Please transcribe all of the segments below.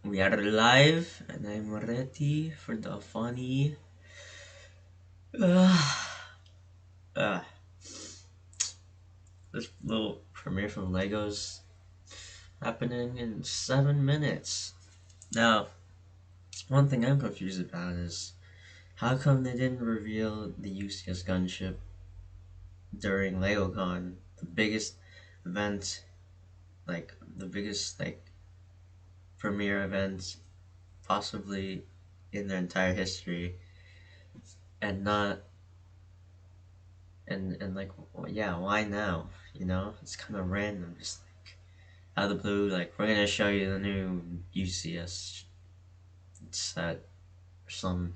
We are live, and I'm ready for the funny. Uh, uh, this little premiere from Legos happening in 7 minutes. Now, one thing I'm confused about is how come they didn't reveal the UCS gunship during LegoCon, the biggest event, like the biggest premiere event possibly in their entire history, and not and like yeah, why now? You know, it's kind of random, just like out of the blue. Like we're gonna show you the new UCS set or some.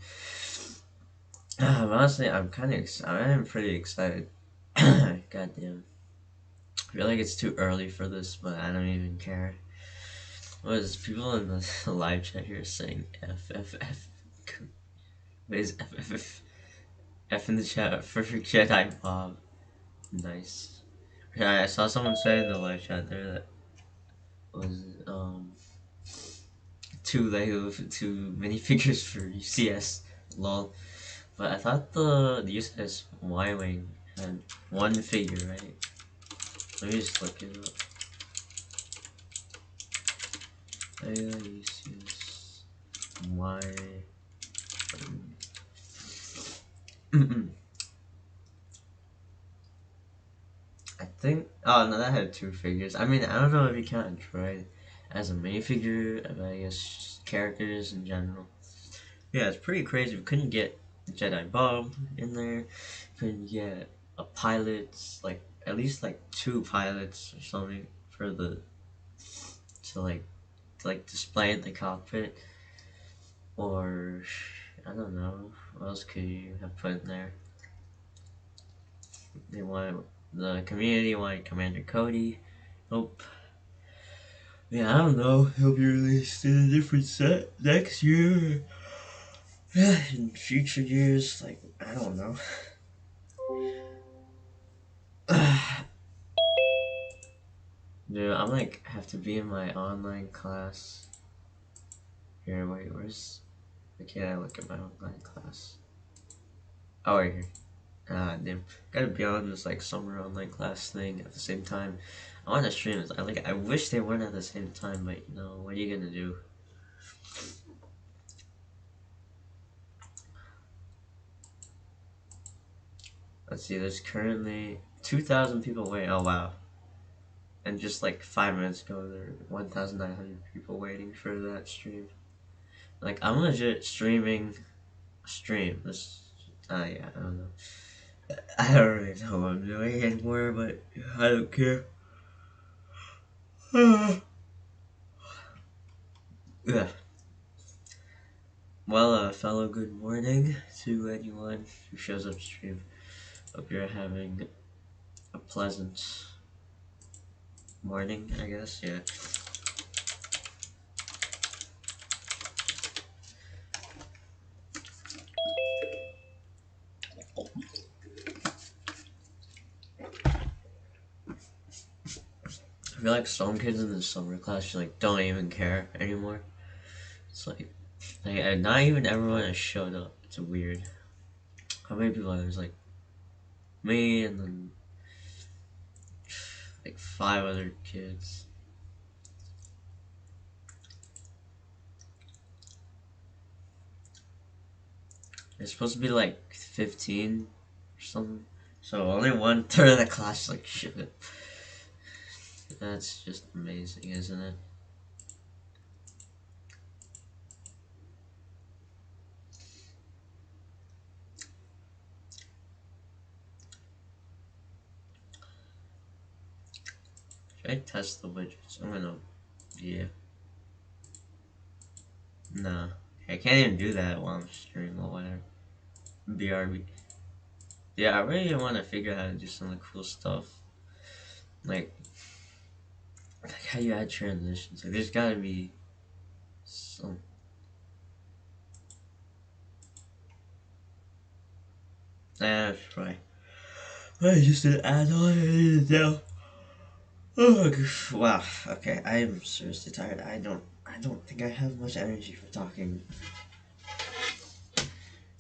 Honestly, I'm pretty excited. Goddamn, I feel like it's too early for this, but I don't even care. Was people in the live chat here saying F F F? What is F F F? F in the chat for Jedi Bob. Nice. Yeah, I saw someone say in the live chat there that was two minifigures for UCS. Lol. But I thought the UCS Y Wing had one figure, right? Let me just look it up. UCS Y. I think. Oh no, that had two figures. I mean, I don't know if you count Droid as a minifigure, but I guess just characters in general. Yeah, it's pretty crazy. We couldn't get Jedi Bob in there. Couldn't get a pilot, like at least like two pilots or something for the to like display in the cockpit. Or I don't know what else could you have put in there. They wanted the community wanted Commander Cody. Nope. Yeah, I don't know. He'll be released in a different set next year. Yeah, in future years, like I don't know. Dude, I'm like have to be in my online class. Here, wait, where's? Why can't I look at my online class? Oh, right here. Ah, damn. Gotta be on this like summer online class thing at the same time. I want to stream it. I wish they weren't at the same time, but you know, what are you gonna do? Let's see. There's currently 2,000 people waiting. Oh wow. And just like 5 minutes ago, there were 1,900 people waiting for that stream. Like I'm legit streaming a stream. This. Yeah. I don't know. I don't really know what I'm doing anymore, but I don't care. Yeah. Well, fellow, good morning to anyone who shows up to stream. Hope you're having a pleasant morning, I guess. Yeah. I feel like some kids in the summer class just, like don't even care anymore. It's like not even everyone has showed up. It's weird. How many people are there's like me and then like five other kids. It's supposed to be like 15 or something. So only 1/3 of the class like showed up. That's just amazing, isn't it? Should I test the widgets? I'm gonna. Yeah. Nah. I can't even do that while I'm streaming or whatever. BRB. Yeah, I really want to figure out how to do some of the cool stuff. Like how you add transitions. Like, there's gotta be some. That's right. I just an add on. I need to know. Oh, wow. Okay, I am seriously tired. I don't think I have much energy for talking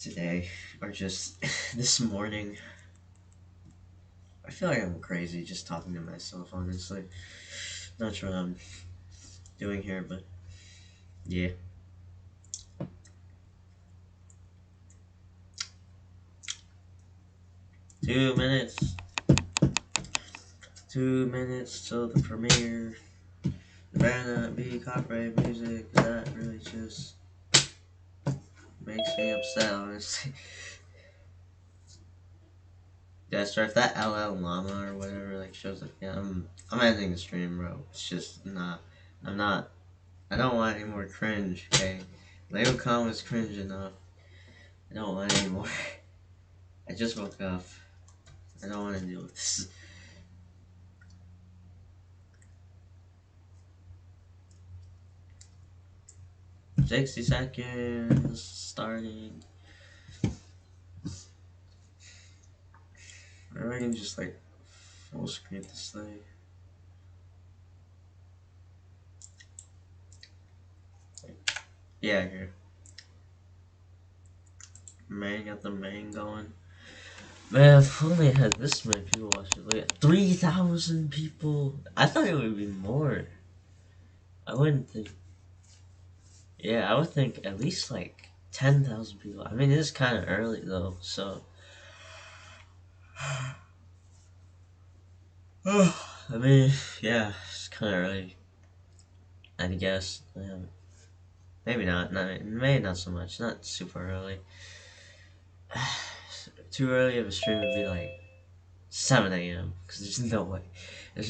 today, or just this morning. I feel like I'm crazy just talking to myself, honestly. Not sure what I'm doing here, but yeah. 2 minutes. 2 minutes till the premiere. Better not be copyright music. That really just makes me upset, honestly. Yeah, start if that LL Llama or whatever like shows up. Yeah, I'm ending the stream, bro. It's just not. I'm not. I don't want any more cringe. Okay, Lego Con was cringe enough. I don't want any more. I just woke up. I don't want to deal with this. 60 seconds starting. Or I can just like full screen this thing. Yeah, here. Man, got the main going. Man, if only I had this many people watching. Look at 3,000 people. I thought it would be more. I wouldn't think. Yeah, I would think at least like 10,000 people. I mean, it is kind of early though, so. I mean, yeah, it's kind of early. I guess. Yeah, maybe not. Maybe not so much. Not super early. Too early of a stream would be like 7 a.m. Because there's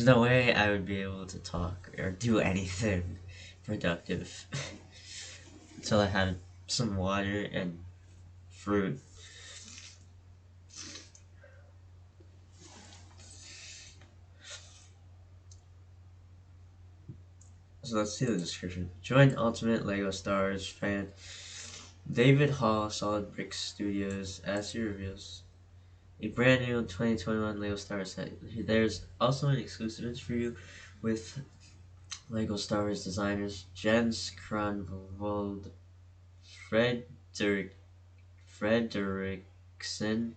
no way I would be able to talk or do anything productive until I had some water and fruit. So let's see the description. Join Ultimate LEGO Stars fan David Hall, Solid Brick Studios, as he reveals a brand new 2021 LEGO Star Wars set. There's also an exclusive interview with LEGO Star Wars designers Jens Kronwald, Frederick Frederickson,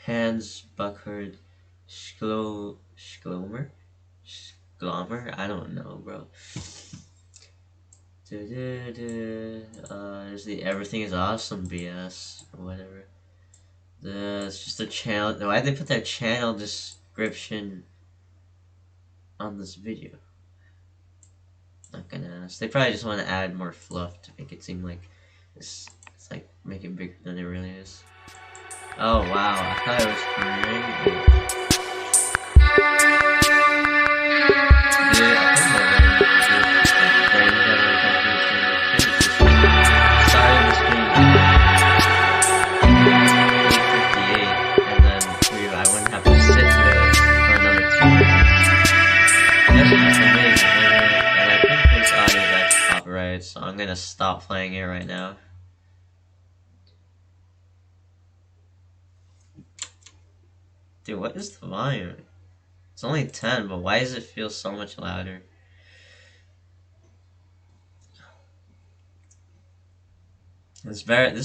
Hans Buchard, Schlomer? Schlomer? I don't know, bro. There's the Everything is Awesome BS, or whatever. It's just a channel. Why'd they put that channel description on this video? Not gonna ask. They probably just want to add more fluff to make it seem like it's like make it bigger than it really is. Oh wow, I thought it was premiering. Yeah, I think my brain general contribution started the stream 8:58, and then I wouldn't have to sit there for another 2 minutes. That's amazing, and I think this audio is actually copyrighted, so I'm gonna stop playing it right now. Dude, what is the volume? It's only 10, but why does it feel so much louder? It's better.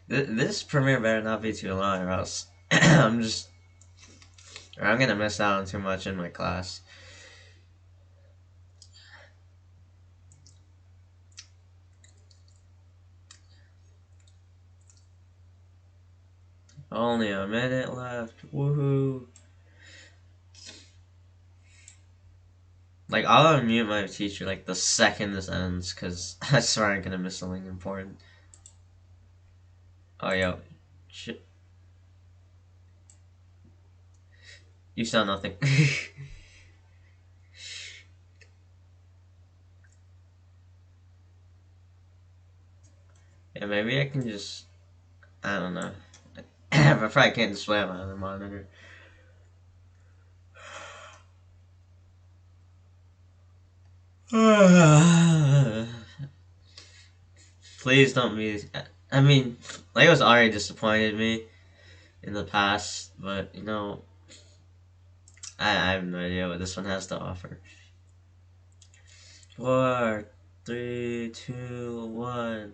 This premiere better not be too long, or else I'm gonna miss out on too much in my class. Only a minute left. Woohoo! Like, I'll unmute my teacher like the second this ends, cause I swear I'm gonna miss something important. Oh yo, shit. You sound nothing. Yeah, maybe I can just. I don't know. I probably can't display on my other monitor. Please don't be. I mean, Lego's already disappointed me in the past, but you know, I have no idea what this one has to offer. 4, 3, 2, 1.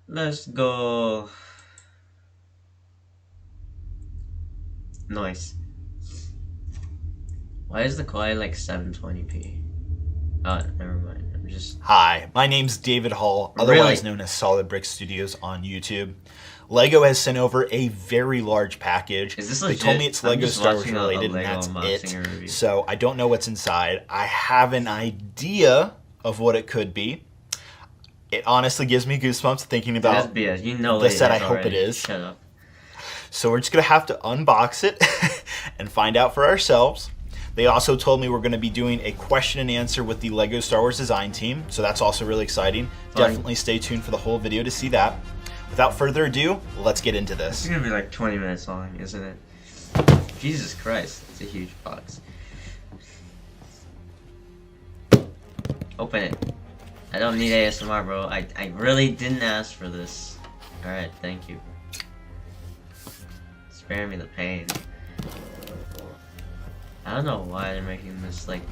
Let's go. Nice. Why is the quality like 720p? Oh, never mind. I'm just. Hi, my name's David Hall, otherwise known as Solid Brick Studios on YouTube. LEGO has sent over a very large package. Is this They legit? told me it's LEGO just Star Wars watching a related, and LEGO that's unboxing or review. it. So I don't know what's inside. I have an idea of what it could be. It honestly gives me goosebumps thinking about BS. You know the set I already. hope it is. Shut up. So we're just going to have to unbox it and find out for ourselves. They also told me we're going to be doing a question and answer with the LEGO Star Wars design team, so that's also really exciting. Fun. Definitely stay tuned for the whole video to see that. Without further ado, let's get into this. It's gonna be like 20 minutes long, isn't it? Jesus Christ, it's a huge box. Open it. I don't need ASMR, bro. I really didn't ask for this. Alright, thank you. Spare me the pain. I don't know why they're making this like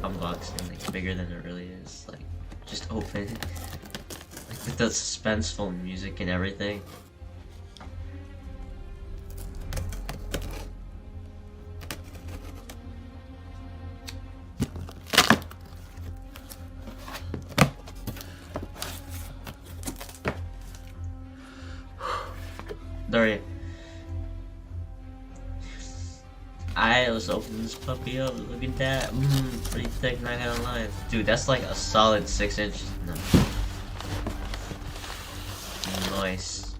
unboxing like bigger than it really is. Like, just open it. Like with the suspenseful music and everything. Sorry. Let's open this puppy up. Look at that. Pretty thick, not gonna lie. Dude, that's like a solid 6 inches. No. Nice.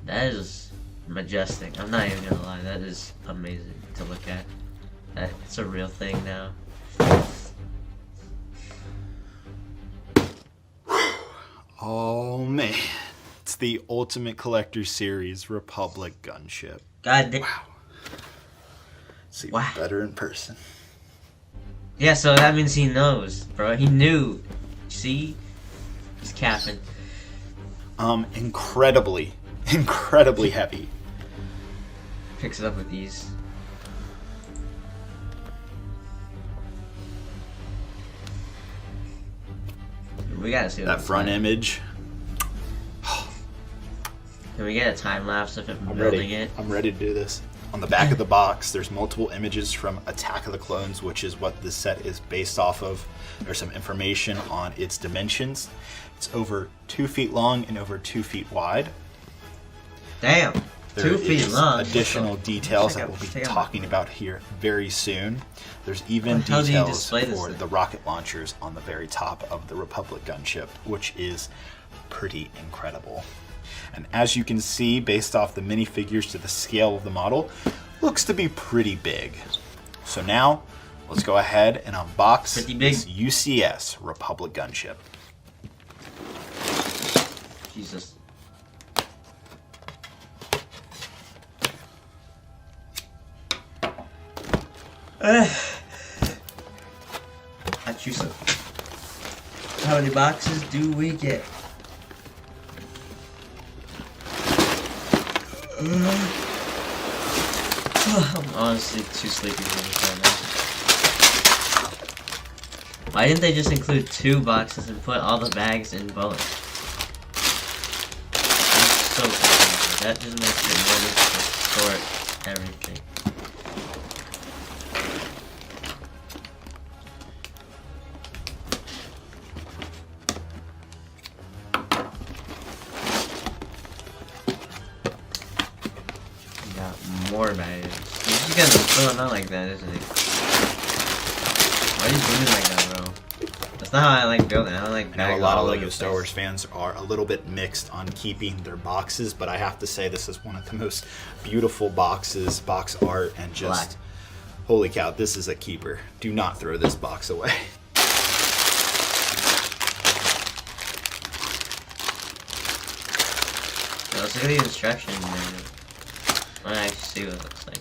That is majestic. I'm not even gonna lie. That is amazing to look at. It's a real thing now. Oh man, it's the Ultimate Collector Series Republic Gunship. God damn. Wow. It's even Wow. better in person. Yeah, so that means he knows, bro. He knew. See? He's capping. Incredibly heavy. Picks it up with ease. We gotta see what That it's front like. image. Can we get a time lapse of him I'm building ready. it? I'm ready to do this. On the back of the box, there's multiple images from Attack of the Clones, which is what this set is based off of. There's some information on its dimensions. It's over 2 feet long and over 2 feet wide. Damn! There 2 feet is long. additional details check that out- we'll be check out. talking about here very soon. There's even How do you details display this for thing? the rocket launchers on the very top of the Republic gunship, which is pretty incredible. And as you can see, based off the minifigures to the scale of the model, looks to be pretty big. So now, let's go ahead and unbox Pretty big. this UCS Republic gunship. Jesus. Achoo. How many boxes do we get? I'm honestly too sleepy for this right now. Why didn't they just include 2 boxes and put all the bags in both? I'm so confused. That just makes it more difficult to sort everything. We got more bags. He's just gonna fill them out like that, isn't he? Why are you doing it like that, bro? That's not how I like building. I don't like I know bags a lot all of over LEGO the Star place. Wars fans are a little bit mixed on keeping their boxes, but I have to say this is one of the most beautiful boxes, box art, and just Black. holy cow, this is a keeper. Do not throw this box away. Yeah, let's look at the instructions and I want to actually see what it looks like.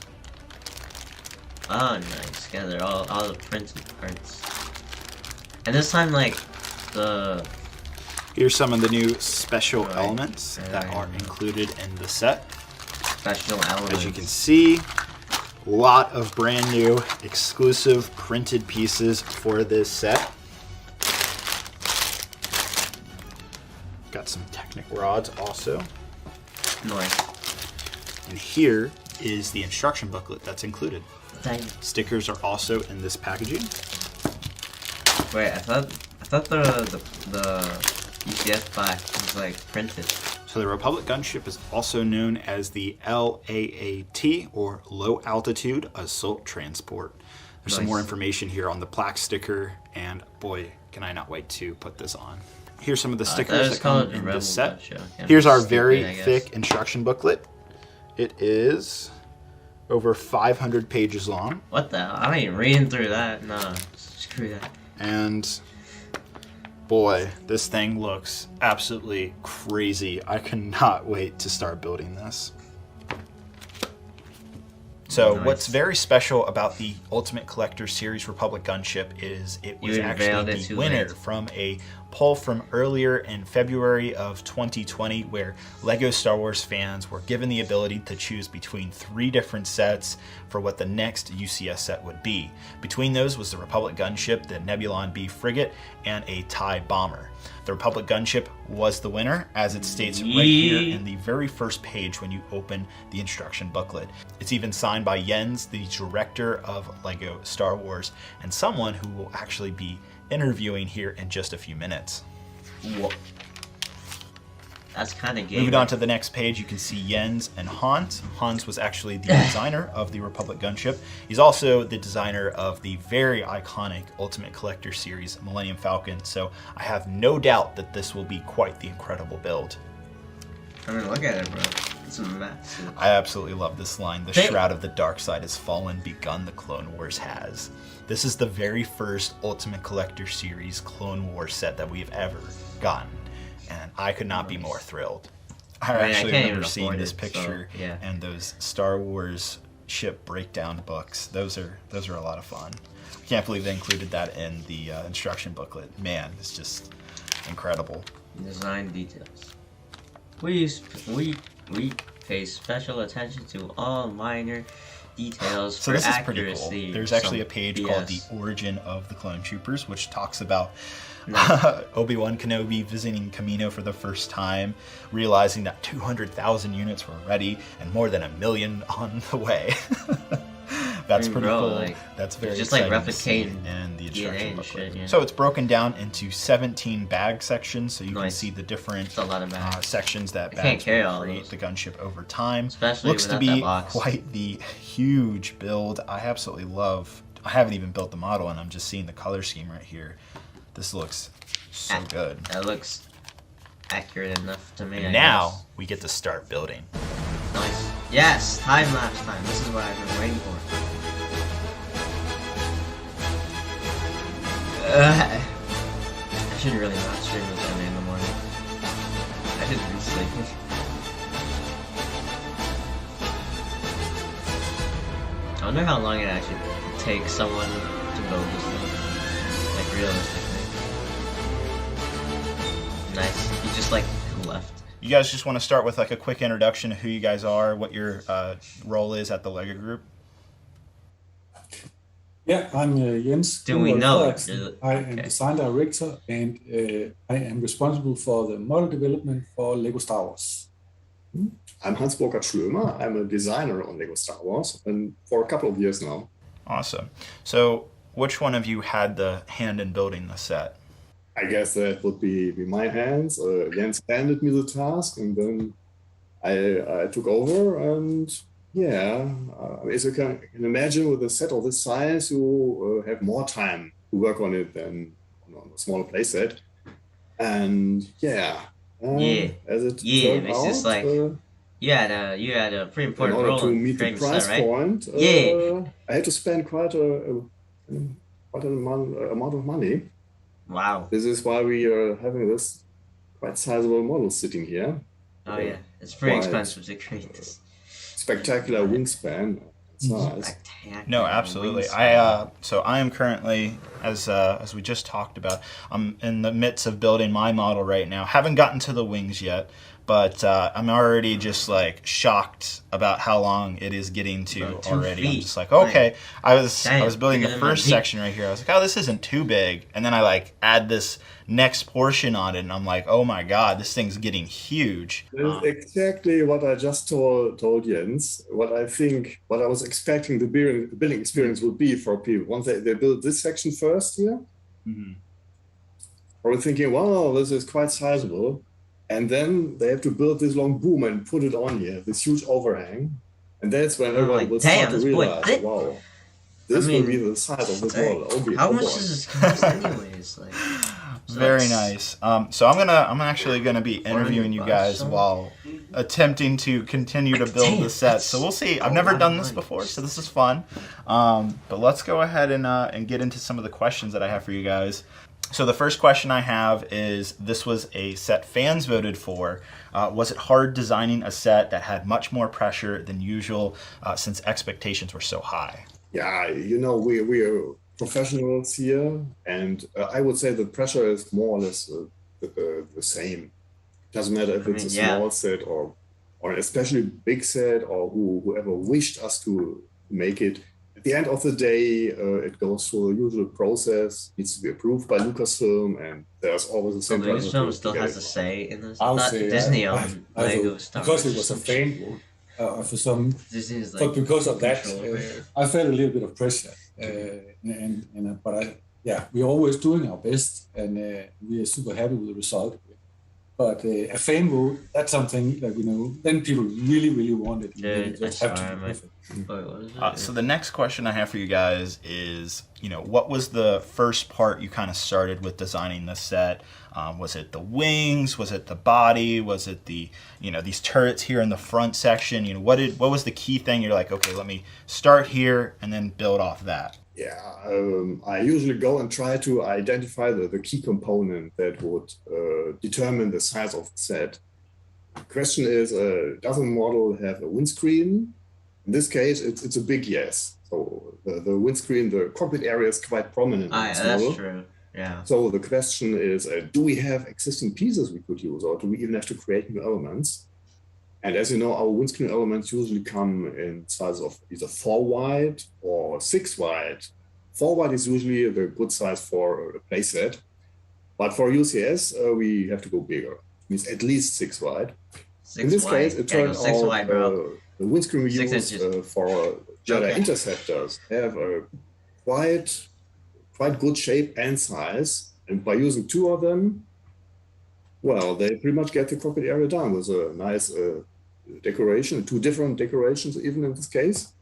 Oh, nice. Yeah, they're all the printed parts. And this time, like, the... Here's some of the new special Right. elements that are included in the set. special elements. As you can see, Lot of brand new exclusive printed pieces for this set. Got some Technic rods also. Nice. And here is the instruction booklet that's included. Dang. Stickers are also in this packaging. Wait, I thought the UCS back was like printed. So the Republic Gunship is also known as the LAAT, or Low Altitude Assault Transport. There's some more information here on the plaque sticker, and boy, can I not wait to put this on. Here's some of the stickers that come in this set. Here's our very thick instruction booklet. It is over 500 pages long. What the hell? I ain't reading through that. Nah, screw that. And boy, this thing looks absolutely crazy. I cannot wait to start building this. So what's very special about the Ultimate Collector Series Republic Gunship is it was actually the winner from a poll from earlier in February of 2020, where LEGO Star Wars fans were given the ability to choose between 3 different sets for what the next UCS set would be. Between those was the Republic Gunship, the Nebulon B frigate, and a TIE bomber. The Republic Gunship was the winner, as it states right here in the very first page when you open the instruction booklet. It's even signed by Jens, the director of LEGO Star Wars, and someone who will actually be interviewing here in just a few minutes. Whoa. That's kind of gay. Moving on to the next page, you can see Jens and Hans. Hans was actually the designer of the Republic Gunship. He's also the designer of the very iconic Ultimate Collector Series Millennium Falcon, so I have no doubt that this will be quite the incredible build. I mean, look at it, bro. It's massive. I absolutely love this line. The shroud of the dark side has fallen, begun the Clone Wars has. This is the very first Ultimate Collector Series Clone Wars set that we've ever gotten, and I could not be more thrilled. I actually remember seeing this picture and those Star Wars ship breakdown books. Those are a lot of fun. I can't believe they included that in the instruction booklet. Man, it's just incredible. Design details. We pay special attention to all minor details so for this is accuracy. Pretty cool. There's actually a page called The Origin of the Clone Troopers, which talks about Obi-Wan Kenobi visiting Kamino for the first time, realizing that 200,000 units were ready and more than 1 million on the way. That's pretty cool. Like, that's very just exciting like replicating in the instruction booklet. Shit, So it's broken down into 17 bag sections, so you can see the different sections that bags will create the gunship over time. Especially looks to be quite the huge build. I absolutely love. I haven't even built the model, and I'm just seeing the color scheme right here. This looks so good. That looks accurate enough to me. And now we get to start building. Nice. Yes, time lapse time. This is what I've been waiting for. I should really not stream this early in the morning. I should be sleeping. I wonder how long it actually takes someone to build this thing. Like, realistically. Nice. You just, like, left. You guys just want to start with, like, a quick introduction of who you guys are, what your role is at the LEGO Group? Yeah, I'm Jens. Do we know? I am design director, and I am responsible for the model development for LEGO Star Wars. I'm Hans-Burkhard Schlömer. I'm a designer on LEGO Star Wars, and for a couple of years now. Awesome. So, which one of you had the hand in building the set? I guess that would be my hands. Jens handed me the task, and then I took over, and yeah, as you can imagine, with a set of this size, you have more time to work on it than on a smaller playset. And as it turned out, just like you had a pretty important role in order to meet the price point. I had to spend quite an amount of money. Wow! This is why we are having this quite sizable model sitting here. Oh yeah, it's pretty expensive to create this. Spectacular wingspan. No, absolutely. I am currently as we just talked about. I'm in the midst of building my model right now. Haven't gotten to the wings yet, but I'm already just like shocked about how long it is getting to About 2 already. I'm feet. just like, okay. I was Damn, building the bigger than my first feet. section right here. I was like, oh, this isn't too big, and then I like add this next portion on it, and I'm like, oh my god, this thing's getting huge. That is exactly what I just told Jens. What I was expecting the building experience would be for people. Once they build this section first here, I was thinking, wow, this is quite sizable. And then they have to build this long boom and put it on here, this huge overhang. And that's when everyone like, will start damn, to this boy realize, thick. wow, this I mean, will be the size of this dang. model. Oh, How oh much boy. does this cost anyways? Like, Very nice. So I'm actually gonna be interviewing you guys while attempting to continue to build the set. So we'll see. I've never done this before, so this is fun. But let's go ahead and get into some of the questions that I have for you guys. So the first question I have is, this was a set fans voted for. Was it hard designing a set that had much more pressure than usual since expectations were so high? Yeah, we are professionals here, and I would say the pressure is more or less the same. Doesn't matter if it's a small set or an especially big set, or whoever wished us to make it. At the end of the day, it goes through the usual process, needs to be approved by Lucasfilm, and there's always the same person. Lucasfilm still has a say in this. I'll Not say Disney on Lego Star because Wars. it was a fan vote. For some, Disney's but because of that, control. I felt a little bit of pressure. But we're always doing our best, and we are super happy with the result. But a fan vote, that's something that then people really, really want it. Dude, just have to be perfect. So the next question I have for you guys is, what was the first part you kind of started with designing the set? Was it the wings? Was it the body? Was it the, these turrets here in the front section? What was the key thing? You're like, okay, let me start here and then build off that. Yeah, I usually go and try to identify the key component that would determine the size of the set. The question is, does a model have a windscreen? In this case, it's a big yes. So the windscreen, the cockpit area is quite prominent in this model. That's true, yeah. So the question is, do we have existing pieces we could use, or do we even have to create new elements? And as you know, our windscreen elements usually come in size of either 4 wide or 6 wide. 4 wide is usually the good size for a playset. But for UCS, we have to go bigger. It means at least 6 wide. In this case, it turned out the windscreen we use for Jedi interceptors have a quite good shape and size. And by using 2 of them, well, they pretty much get the cockpit area done with a nice decoration, 2 different decorations even in this case.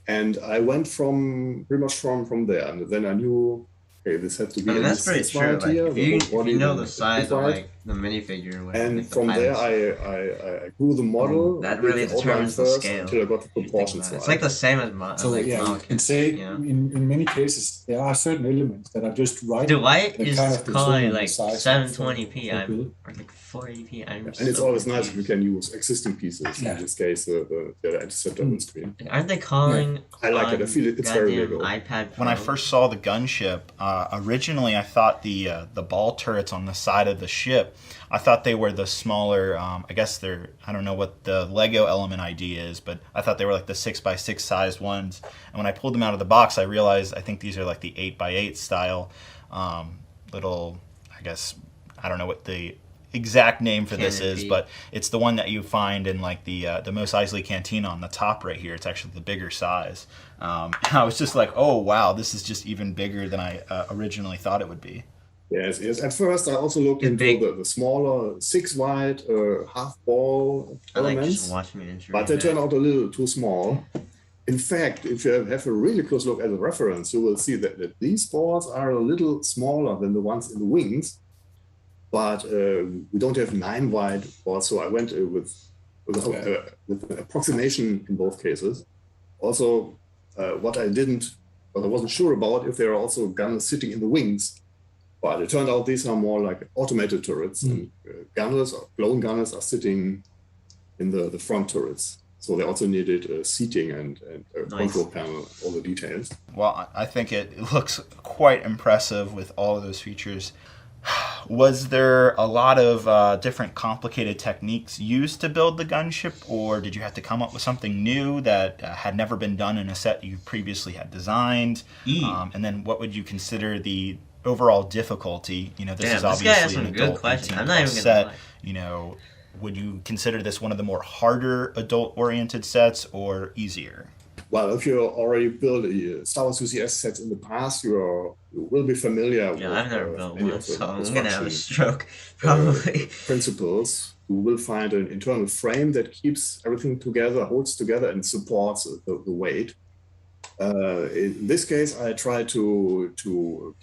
And I went pretty much from there. And then I knew, okay, this had to be that's pretty true. Like, here, if you know the size of like the minifigure, and from there I grew the model. That really determines the scale. Until I got the proportions right. It's like the same as you can say in many cases there are certain elements that are just right. The white is calling like 720p or like 480p. And it's always nice if you can use existing pieces. In this case, the interceptor screen. Aren't they calling? I like it. I feel it's very Lego. iPad Pro? When I first saw the gunship, originally I thought the ball turrets on the side of the ship, I thought they were the smaller, I guess I don't know what the Lego element ID is, but I thought they were like the 6x6 sized ones. And when I pulled them out of the box, I realized I think these are like the 8x8 style little, I guess, I don't know what the exact name for this is, but it's the one that you find in like the Mos Eisley Cantina on the top right here. It's actually the bigger size. I was just like, oh wow, this is just even bigger than I originally thought it would be. Yes. At first, I also looked into the smaller 6 wide half ball elements, but they turn out a little too small. In fact, if you have a really close look at the reference, you will see that these balls are a little smaller than the ones in the wings. But we don't have 9 wide balls, so I went with an approximation in both cases. Also, what I wasn't sure about if there are also gunners sitting in the wings. But it turned out these are more like automated turrets, and gunners or clone gunners are sitting in the front turrets. So they also needed seating and a Nice. control panel, all the details. Well, I think it looks quite impressive with all of those features. Was there a lot of different complicated techniques used to build the gunship, or did you have to come up with something new that had never been done in a set you previously had designed? And then what would you consider the overall difficulty? You know, this is this guy has obviously some an good adult questions. 18 I'm not even plus gonna set. lie. You know, would you consider this one of the more harder adult-oriented sets or easier? Well, if you already built a Star Wars UCS sets in the past, you will be familiar with I've never built many one, of the so I'm gonna have a construction stroke probably. principles. You will find an internal frame that keeps everything together, holds together, and supports the weight. In this case, I try to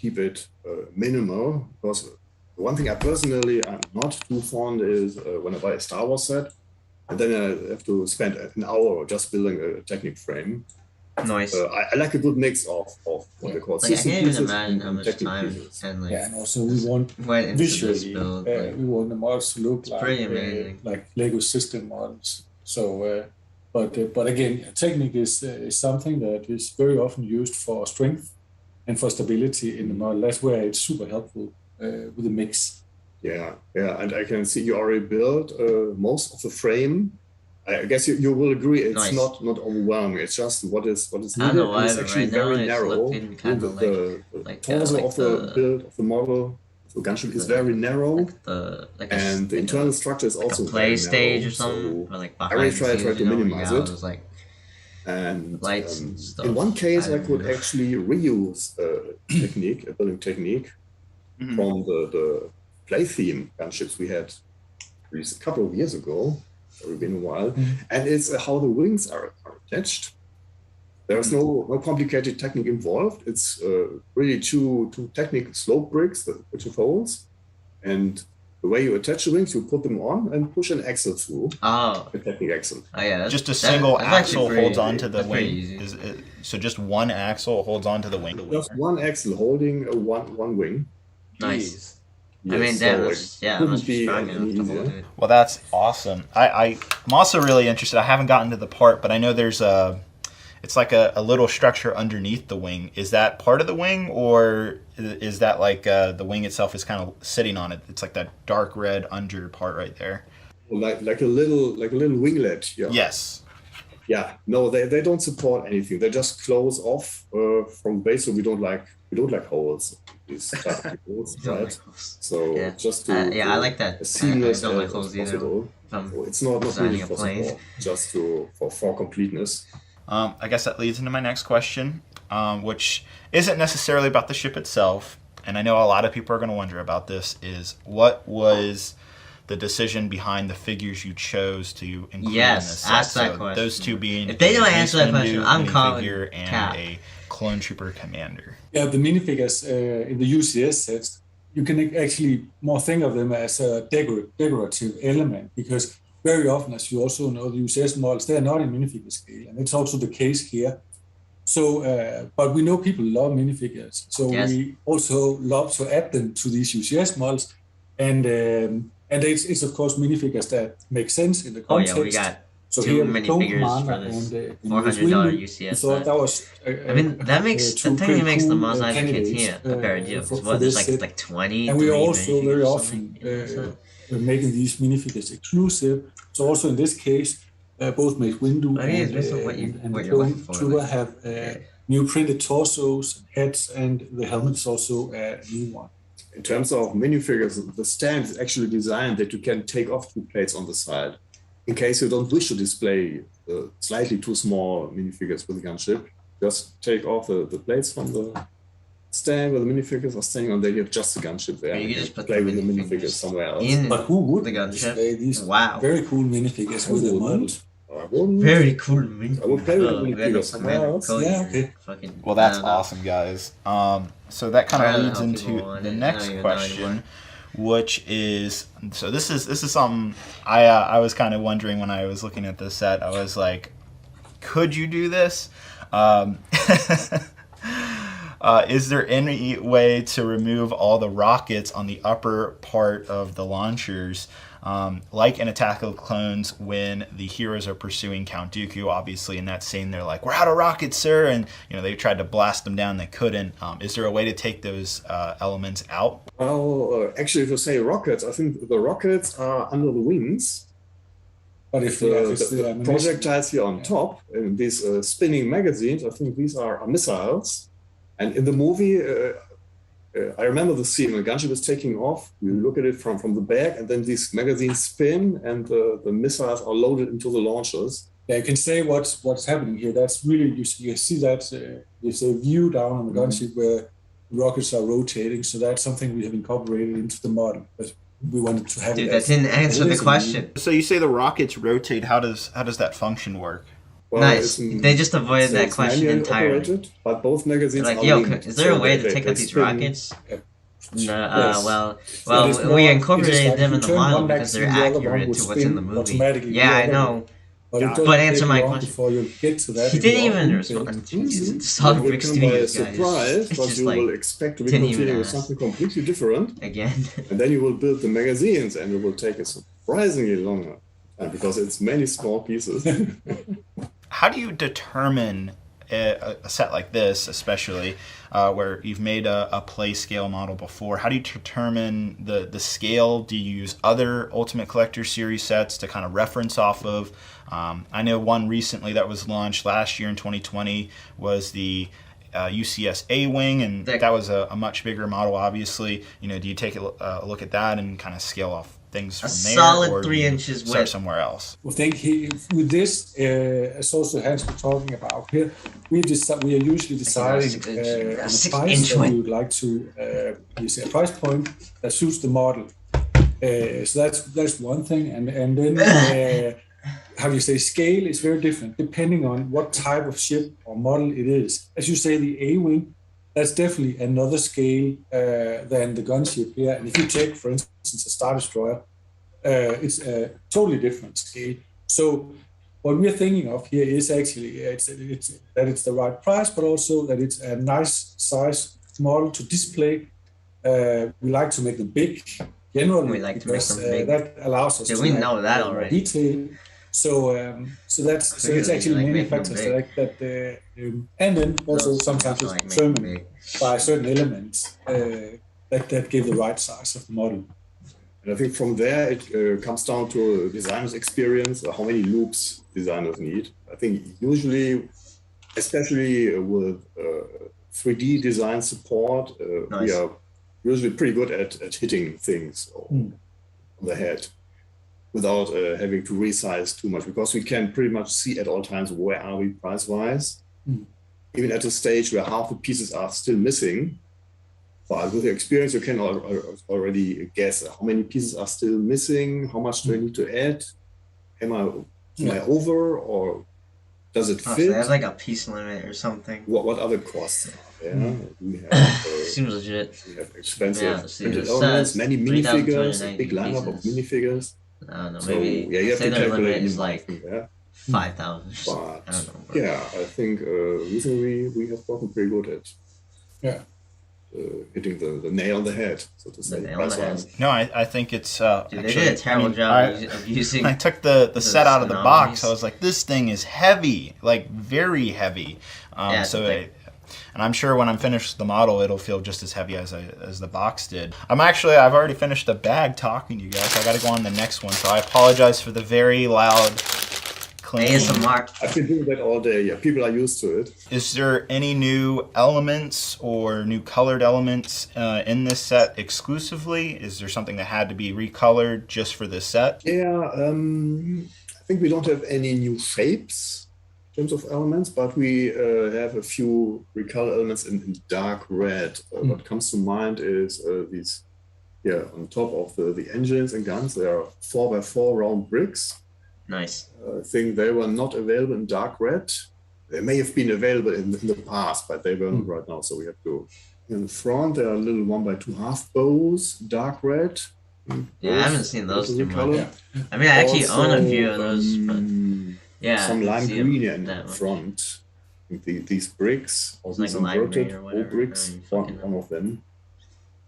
keep it minimal, because one thing I personally am not too fond is when I buy a Star Wars set, and then I have to spend an hour just building a Technic frame. Nice. I like a good mix of what they call Like, I system can't even pieces imagine how and much Technic time pieces. and like And also we want went into this visually, build. we want the models to look pretty amazing. like Lego system models. So, but again, technique is something that is very often used for strength and for stability in the model. That's where it's super helpful with the mix. Yeah, and I can see you already built most of the frame. I guess you will agree it's Nice. not overwhelming. It's just what is I don't needed. know why, It's but actually right now very it's narrow. looking kind of The torso like of the build of the model, so Gunship is very narrow, and the internal structure is also a play very stage narrow, or something, so or like I behind really the try scenes, to you know, where minimize you it. was like And lights and stuff. in one case, I don't could know. actually reuse a building technique from the play theme gunships we had a couple of years ago. It's been a while, and it's how the wings are attached. There's no complicated technique involved. It's really two technical slope bricks which it holds, and the way you attach the wings, you put them on and push an axle through. Oh, A technique axle. oh yeah. Just a single axle holds on onto the wing. So just one axle holds onto the wing. Just one axle holding one wing. Nice. Yes, I mean, damn, so it couldn't must be be strong any enough to hold easier. it. Well, that's awesome. I'm also really interested. I haven't gotten to the part, but I know there's it's like a little structure underneath the wing. Is that part of the wing, or is that like the wing itself is kind of sitting on it? It's like that dark red under part right there. Like a little winglet. Yeah. Yes. Yeah. No, they don't support anything. They just close off from base, so we don't like holes. These holes, Don't right? like holes. So Yeah. just to I like that. as seamless I don't like as holes either. possible. I'm So it's not designing really a for plane. support, just for completeness. I guess that leads into my next question, which isn't necessarily about the ship itself, and I know a lot of people are going to wonder about this, is what was the decision behind the figures you chose to include in Yes, this set? ask that So question. those two being If they don't a answer that Mace question, Windu I'm calling minifigure and Cap. a Clone Trooper Commander. Yeah, the minifigures in the UCS sets, you can actually more think of them as a decorative element, because very often, as you also know, the UCS models, they're not in minifigure scale, and it's also the case here. So, but we know people love minifigures, so Yes. we also love to add them to these UCS models, and it's of course minifigures that make sense in the Oh context. yeah, we got So two here, the Clone minifigures Commander for this and $400 Windu, UCS we thought set. that was I mean, that technically makes the most nicer candidates, cantina a better deal. for What, there's this set. like 20, And we are 30 also minifigures very or often something in this set? making these minifigures exclusive. So also in this case, both Mace Windu I think it's based on what and you're the Clone looking for, Trooper like, have new printed torsos and heads, and the helmet is also a new one. In terms of minifigures, the stand is actually designed that you can take off two plates on the side. In case you don't wish to display slightly too small minifigures with the gunship, just take off the plates from the stand where the minifigures are staying on. There you have just the gunship there. You and can just put play the with the minifigures minifigures somewhere else. in But who would the gunship? display these Wow. very cool minifigures with the models? I wouldn't. Very cool minifigure. I would play with the We got minifigures somewhere Commander else. Cody Yeah, here. okay. Fucking, Well, that's I don't know. awesome, guys. So that kind Trying of to leads help into people on the it. I next don't even know question, anymore. which is, so this is something I was kind of wondering when I was looking at this set. I was like, could you do this? Is there any way to remove all the rockets on the upper part of the launchers, like in Attack of the Clones when the heroes are pursuing Count Dooku? Obviously, in that scene, they're like, "We're out of rockets, sir," and they tried to blast them down, they couldn't. Is there a way to take those elements out? Well, actually, if you say rockets, I think the rockets are under the wings. But if the projectiles here on top, and these spinning magazines, I think these are missiles. And in the movie, I remember the scene when Gunship is taking off. You look at it from the back, and then these magazines spin, and the missiles are loaded into the launchers. Yeah, you can say what's happening here. That's really you see that there's a view down on the gunship where rockets are rotating. So that's something we have incorporated into the model. But we wanted to have Dude, it. That didn't answer the question. So you say the rockets rotate. How does that function work? Well, Nice. They just avoided that question entirely. Operated, but both magazines Like, are yo, linked, is there a so way they- to take they out these spin. rockets? Yes. Well, It is we more- incorporated it is like them you in the turn model one because they're magazine, the other one accurate would to what's in the spin movie. automatically Yeah, the I other know. way. But, it But doesn't answer take my long question. before you get to that. He and didn't you even are respond. inbuilt. Jesus, It talk will Rick come by a Studios, guys. surprise, It's but just you like, will expect to be didn't even continuing with ask. something completely different, again. and then you will build the magazines, and it will take a surprisingly longer time because it's many small pieces. How do you determine a set like this, especially where you've made a play scale model before? How do you determine the scale? Do you use other Ultimate Collector Series sets to kind of reference off of? I know one recently that was launched last year in 2020 was the UCS A-Wing, and that was a much bigger model, obviously. Do you take a look at that and kind of scale off things from there? Solid or 3 do you inches start width. somewhere else? I think with this, as also Hans was talking about here, we are usually deciding on a 6 price inch that we width. would like to use a price point that suits the model. So that's one thing, and then how do you say scale is very different depending on what type of ship or model it is. As you say, the A-Wing, that's definitely another scale than the gunship here. And if you take, for instance, a Star Destroyer, it's a totally different scale. So what we're thinking of here is actually it's that it's the right price, but also that it's a nice size model to display. We like to make them big generally We like to make because them big. that allows us Yeah, to we have know that more already. detail. So it's Clearly, actually like many making them factors big. that and then also Those sometimes also it's like making determined big. by certain elements that give the right size of the model. And I think from there it comes down to designer's experience, how many loops designers need. I think usually, especially with 3D design support, Nice. we are usually pretty good at hitting things on the head without having to resize too much, because we can pretty much see at all times where are we price-wise. Even at a stage where half the pieces are still missing. But with the experience, you can already guess how many pieces are still missing, how much do I need to add, am I over, or does it Oh, fit? so they have like a piece limit or something. What other costs are there? We have, Seems legit. we have expensive Yeah, see, printed it elements, says many minifigures, a 3,290 big lineup of pieces. minifigures. I don't know, So maybe yeah, you have say to their calculate limit is in like from there. 5,000. But I don't know. Bro. yeah, I think recently we have gotten pretty good at hitting the nail on the head, so to say. nail on the head. No, I think it's Dude, they actually, did a terrible job of using. When I took the set out of the box, anomalies. I was like, this thing is heavy, like very heavy. Yeah, it's big. And I'm sure when I'm finished the model, it'll feel just as heavy as the box did. I've already finished the bag talking to you guys. I got to go on the next one, so I apologize for the very loud clicking. ASMR. I've been doing that all day. Yeah, people are used to it. Is there any new elements or new colored elements in this set exclusively? Is there something that had to be recolored just for this set? Yeah, I think we don't have any new shapes in terms of elements, but we have a few recolor elements in dark red. What comes to mind is these, on top of the engines and guns, there are 4x4 round bricks. Nice. I think they were not available in dark red. They may have been available in the past, but they weren't right now, so we have to. In the front, there are little 1x2 half bows, dark red. Yeah, I haven't seen those too recolor. much. I mean, I actually own a few of those, but yeah. Some I lime see 'em green in that much. front. these bricks, or It's like these a library inverted or O whatever. bricks, I don't one fucking know. of them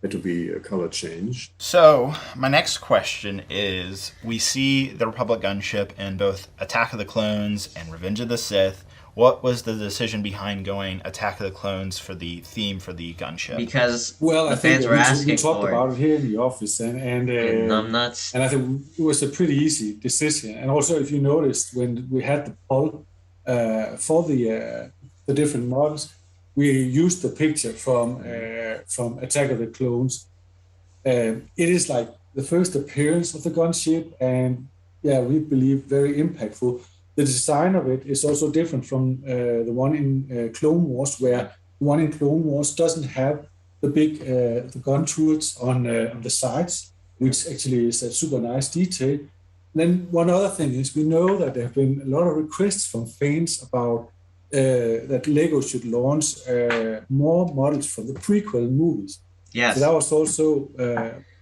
had to be color changed. So, my next question is, we see the Republic gunship in both Attack of the Clones and Revenge of the Sith. What was the decision behind going Attack of the Clones for the theme for the gunship? Because Well, the I think fans were we asking talked for about it. it here in the office, and And numbnuts. and I think it was a pretty easy decision. And also, if you noticed when we had the poll for the different models, we used the picture from Attack of the Clones. It is like the first appearance of the gunship, and yeah, we believe very impactful. The design of it is also different from the one in Clone Wars, where the one in Clone Wars doesn't have the big the gun turrets on the sides, which actually is a super nice detail. Then one other thing is we know that there have been a lot of requests from fans about that Lego should launch more models from the prequel movies. Yes. So that was also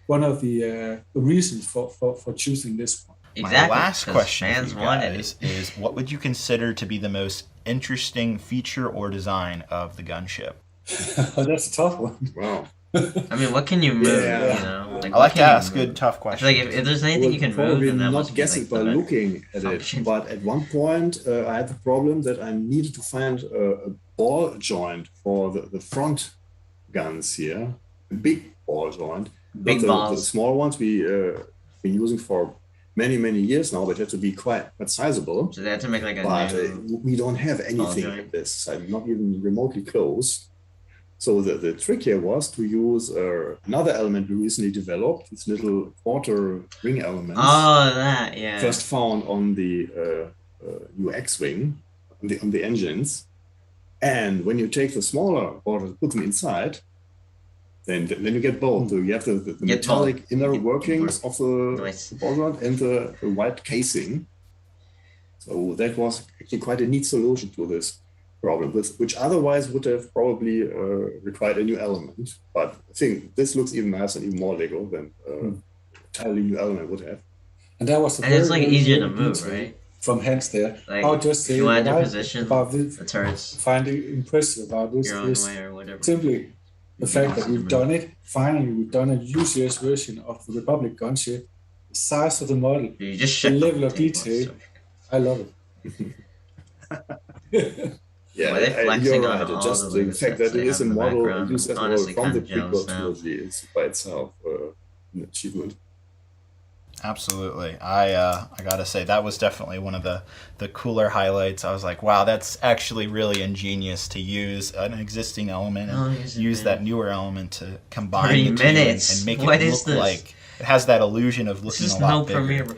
one of the reasons for choosing this one. Exactly. My last 'cause question for fans you wanted guys it. is, what would you consider to be the most interesting feature or design of the gunship? That's a tough one. Wow. I mean, what can you move? Yeah. You know, I what like to can you ask move? good, tough I feel like questions. if there's I anything would you can move, probably then that not must be guess like it by the better looking at function. it, but at one point I had the problem that I needed to find a ball joint for the front guns here, a big ball joint, Big not the balls. small ones we been using for many years now, but had to be quite sizable. So they had to make like a But new. we don't have anything joint. like this. I'm not even remotely close. So the trick here was to use another element we recently developed, this little quarter ring elements. Oh, that, yeah. First found on the new X-wing, on the engines. And when you take the smaller quarters, put them inside, then you get both. So you have the Get metallic both. inner Get workings both. of the Nice. ball joint and the white casing. So that was actually quite a neat solution to this problem, which otherwise would have probably required a new element. But I think this looks even nicer and even more Lego than entirely new element would have. And that was a And it's like very, easier to very move, detail right? from Hans there. Like, I'll just say if you want what to I position about this, the turrets find it impressive about this your own is way or whatever. simply the fact that we've done it. Finally, we've done a UCS version of the Republic gunship. The size of the model, You just the shut level of table, detail. so- I love it. Yeah, Why are they flexing you're on right. all Just the the Lego fact sets that they it is have a in the model, background? a UCS model Honestly, from the kinda jealous prequel now. trilogy is by itself an achievement. Absolutely. I gotta say, that was definitely one of the cooler highlights. I was like, wow, that's actually really ingenious to use an existing element How long and has it use been? that newer element to combine 3 the two and minutes. make What it is look this? like it has that illusion of This looking is a lot no bigger. premiere.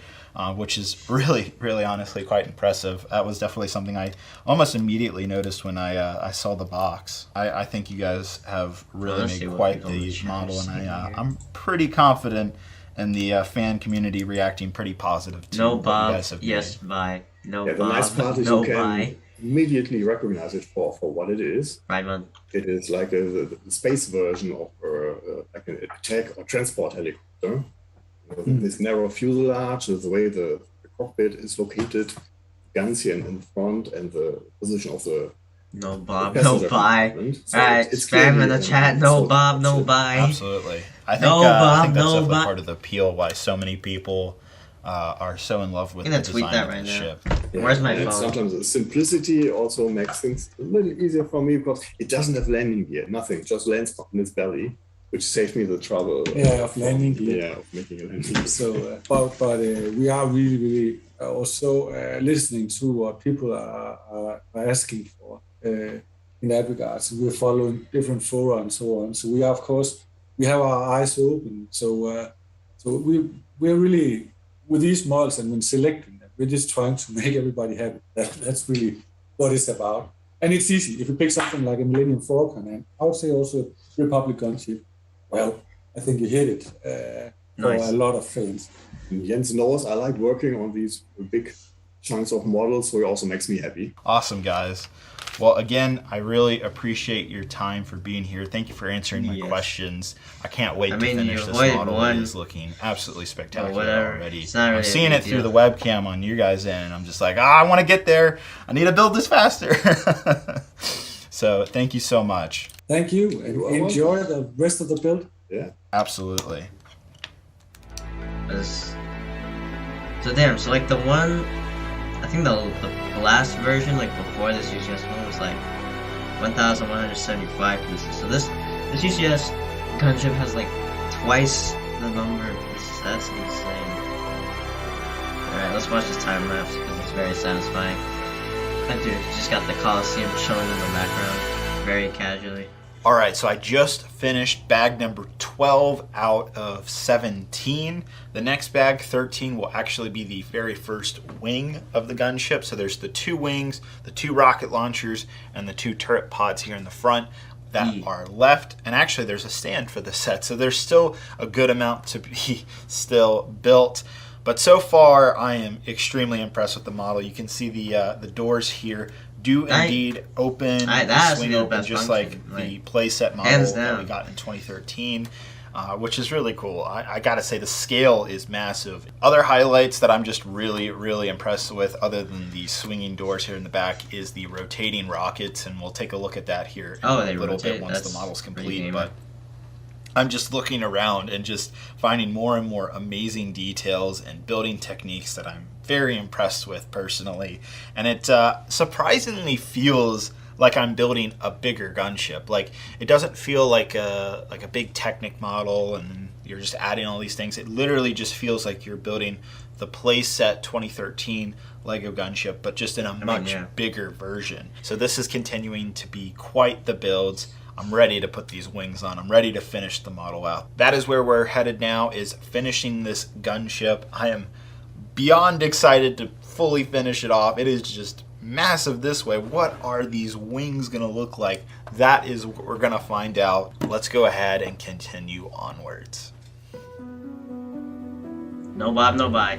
Which is really honestly quite impressive. That was definitely something I almost immediately noticed when I saw the box. I think you guys have really Honestly, made what quite people in the the chat model, are and saying here. I'm pretty confident in the fan community reacting pretty positive to No what you Bob, guys have yes, made. bye. No Yeah, the Bob, nice part is no you can bye. immediately recognize it for what it is. Right, man. It is like a space version of like an attack or transport helicopter. This narrow fuselage, the way the cockpit is located, guns here in the front, and the position of the No Bob, no passenger bye. compartment. So Alright, it's spam in clearly the an chat. No assault Bob, no ship. bye. Absolutely. I think No, I Bob, think that's no, definitely Bob. part of the appeal why so many people are so in love with I'm the gonna tweet design that of right the now. ship. Where's my and phone? sometimes the simplicity also makes things a little easier for me because it doesn't have landing gear, nothing, just lands on its belly, which saved me the trouble Of landing gear. Yeah, of making a landing gear. So, but we are really also listening to what people are asking for in that regard. So we're following different fora and so on. So we are, of course, we have our eyes open. So we're really with these models and when selecting them, we're just trying to make everybody happy. That's really what it's about. And it's easy. If you pick something like a Millennium Falcon, and I would say also Republic gunship, well, I think you hit it for Nice. a lot of fans. And Jens knows I like working on these big chunks of models, so it also makes me happy. Awesome, guys. Well, again, I really appreciate your time for being here. Thank you for answering my questions. I can't wait to finish this model. It is looking absolutely spectacular already. I'm seeing it through the webcam on you guys' end, and I'm just like, I want to get there. I need to build this faster. So thank you so much. Thank you, and enjoy the rest of the build. Yeah. Absolutely. So damn, so like the one, I think the last version, like before this UCS one, was like 1,175 pieces. So this UCS gunship has like twice the number of pieces. That's insane. Alright, let's watch this time lapse because it's very satisfying. That dude just got the Coliseum chilling in the background, very casually. Alright, so I just finished bag number 12 out of 17. The next bag, 13, will actually be the very first wing of the gunship. So there's the 2 wings, the 2 rocket launchers, and the 2 turret pods here in the front that are left. And actually there's a stand for the set, so there's still a good amount to be still built. But so far, I am extremely impressed with the model. You can see the doors here do indeed open, swing open, just like the playset model that we got in 2013, which is really cool. I gotta say, the scale is massive. Other highlights that I'm just really, really impressed with, other than the swinging doors here in the back, is the rotating rockets, and we'll take a look at that here in a little bit once the model's complete. But I'm just looking around and just finding more and more amazing details and building techniques that I'm very impressed with personally. And it surprisingly feels like I'm building a bigger gunship. Like, it doesn't feel like a big Technic model and you're just adding all these things. It literally just feels like you're building the playset 2013 LEGO gunship, but just in a much bigger version. So this is continuing to be quite the builds. I'm ready to put these wings on. I'm ready to finish the model out. That is where we're headed now, is finishing this gunship. I am beyond excited to fully finish it off. It is just massive this way. What are these wings gonna look like? That is what we're gonna find out. Let's go ahead and continue onwards. No Bob, no bye.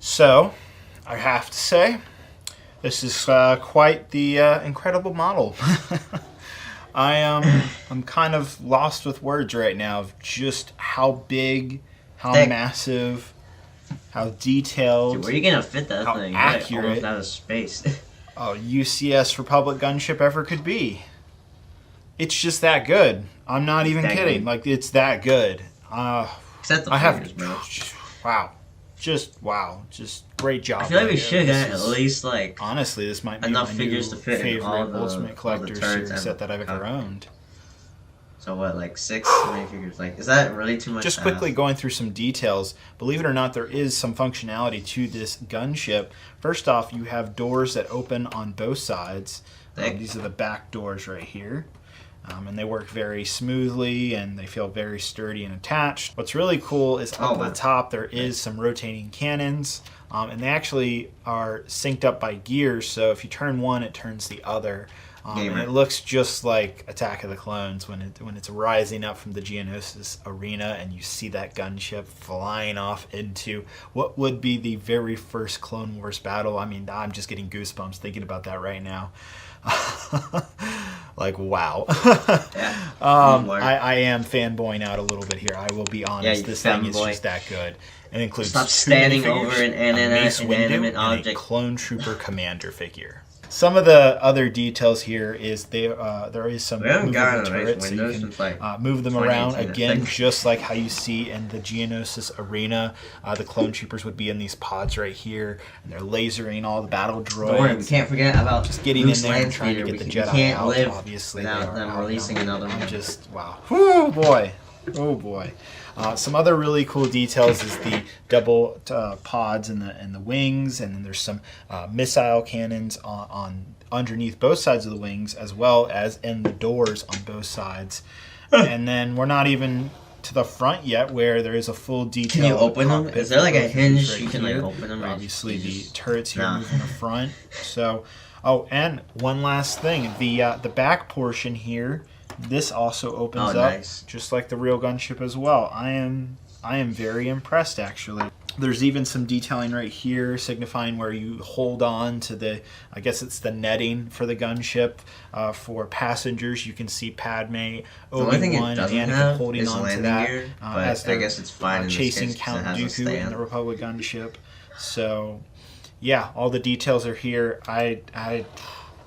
So, I have to say, this is quite the incredible model. I'm kind of lost with words right now of just how big, how massive, how detailed. Dude, where are you gonna fit that thing? Accurate. Almost out of space. UCS Republic gunship ever could be. It's just that good. I'm not even kidding. Like, it's that good. Except the figures, bro. Wow. Just great job. I feel like we should get at least like honestly, this might be enough my figures to fit favorite all the Ultimate Collector series set that I've ever owned. So what, like 6 minifigures? Like, is that really too much? Just quickly going through some details. Believe it or not, there is some functionality to this gunship. First off, you have doors that open on both sides. These are the back doors right here. And they work very smoothly and they feel very sturdy and attached. What's really cool is up at the top there is some rotating cannons, and they actually are synced up by gears, so if you turn one it turns the other. And it looks just like Attack of the Clones when it's rising up from the Geonosis arena and you see that gunship flying off into what would be the very first Clone Wars battle. I mean, I'm just getting goosebumps thinking about that right now. Like, wow. I am fanboying out a little bit here. I will be honest. This thing is just that good. It includes Stop standing over an inanimate object. And a Clone Trooper Commander figure. Some of the other details here is there is some movable turrets, so you can move them around again, just like how you see in the Geonosis arena. The Clone Troopers would be in these pods right here, and they're lasering all the battle droids. We can't forget about just getting in there and trying to get the Jedi out. Obviously, without them releasing another one. Just wow, oh boy, oh boy. Some other really cool details is the double pods and the wings, and then there's some missile cannons on underneath both sides of the wings, as well as in the doors on both sides. And then we're not even to the front yet, where there is a full detail. Can you open them? cockpit Is there like a for both of these hinge you can here. like open them? Obviously, the turrets here Nah. move in the front. So, oh, and one last thing: the back portion here, this also opens up, nice. just like the real gunship as well. I am very impressed, actually. There's even some detailing right here signifying where you hold on to the, I guess it's the netting for the gunship. For passengers, you can see Padme, The only thing Obi-Wan, it and doesn't Anakin have holding is on to landing that gear, as but they're I guess it's fine in this chasing case 'cause Count it has a Dooku in stand. the Republic gunship. So, yeah, all the details are here.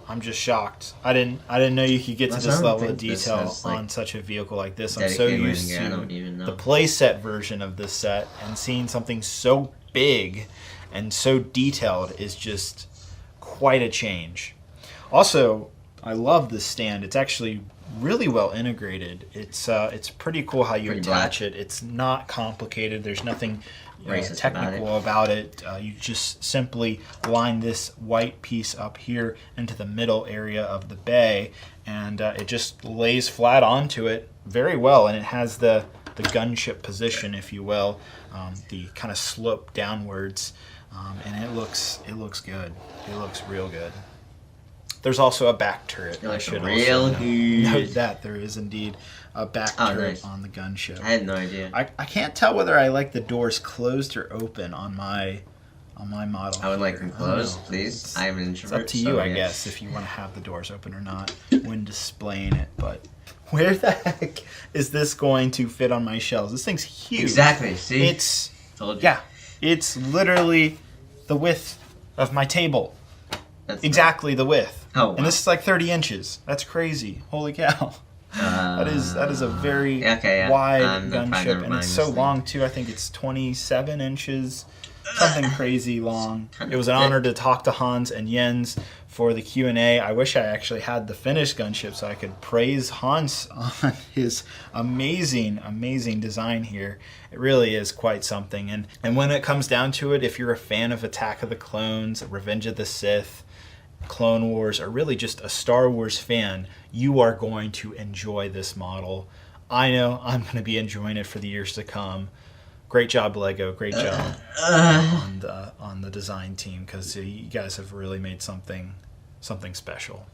I'm just shocked. I didn't know you could get to Plus, this I don't level of think this detail has, like, on such a vehicle like this. I'm so dedicated used landing gear, I don't to even know. the playset version of this set, and seeing something so big and so detailed is just quite a change. Also, I love this stand. It's actually really well integrated. It's pretty cool how you Pretty attach black. it. It's not complicated. There's nothing Racist technical about it. You just simply line this white piece up here into the middle area of the bay, and it just lays flat onto it very well. And it has the gunship position, if you will, the kind of slope downwards, and it looks good. It looks real good. There's also a back turret. It looks I should real also good. note that there is indeed a back turret nice. on the gunship. I had no idea. I can't tell whether I like the doors closed or open on my model. I would like them here. I don't closed, know. please. I'm an It's introvert. up to you, so, I yeah. guess, if you want to have the doors open or not when displaying it. But where the heck is this going to fit on my shelves? This thing's huge. Exactly. See, It's told you. yeah, it's literally the width of my table. That's Exactly the width. Oh, wow. And this is like 30 inches. That's crazy. Holy cow. That is a very okay, yeah. wide Never mind, gunship, never and mind it's this so thing. long too. I think it's 27 inches, something crazy long. kinda It was an thick. honor to talk to Hans and Jens for the Q&A. I wish I actually had the finished gunship so I could praise Hans on his amazing design here. It really is quite something. And when it comes down to it, if you're a fan of Attack of the Clones, Revenge of the Sith, Clone Wars, or really just a Star Wars fan, you are going to enjoy this model. I know I'm going to be enjoying it for the years to come. Great job, Lego. Great job on the design team, because you guys have really made something special.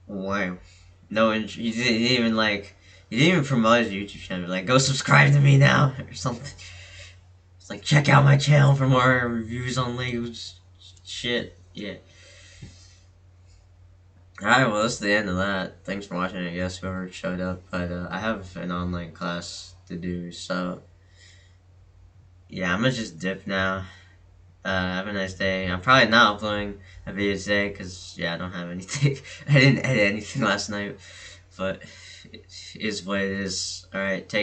Wow. No, you didn't even like. You didn't even promote his YouTube channel. Like, go subscribe to me now or something. It's like, check out my channel for more reviews on Legos shit. Yeah. Alright, well, that's the end of that. Thanks for watching, I guess, whoever showed up. But I have an online class to do, so yeah, I'm gonna just dip now. Have a nice day. I'm probably not uploading a video today because, yeah, I don't have anything. I didn't edit anything last night, but it is what it is. Alright, take